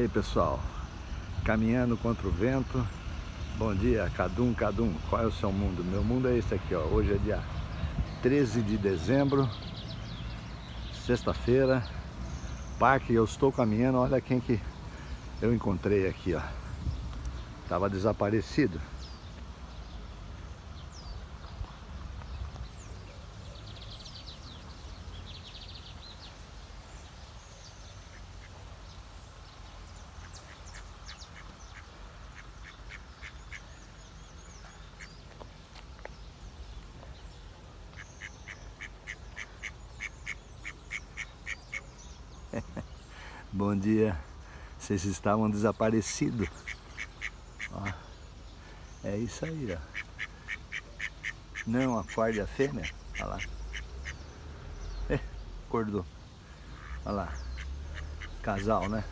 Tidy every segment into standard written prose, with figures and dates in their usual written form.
aí, pessoal, caminhando contra o vento. Bom dia, Cadum, Cadum, qual é o seu mundo? Meu mundo é esse aqui, ó. Hoje é dia 13 de dezembro, sexta-feira, parque. Eu estou caminhando, olha quem que eu encontrei aqui, ó. Tava desaparecido. Bom dia, vocês estavam desaparecidos. Ó, é isso aí, ó. Não acorde a fêmea, olha lá. Acordou, olha lá. Casal, né?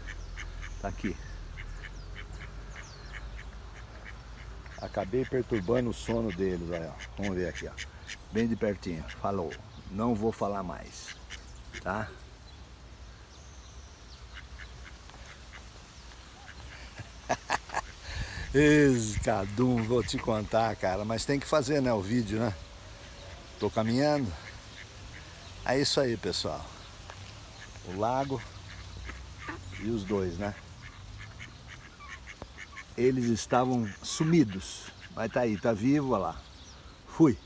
Tá aqui. Acabei perturbando o sono deles, olha. Vamos ver aqui, ó. Bem de pertinho. Falou. Não vou falar mais, tá? Cadum, vou te contar, cara, mas tem que fazer, né, o vídeo, né? Tô caminhando. É isso aí, pessoal. O lago e os dois, né? Eles estavam sumidos, mas tá aí, tá vivo, olha lá. Fui.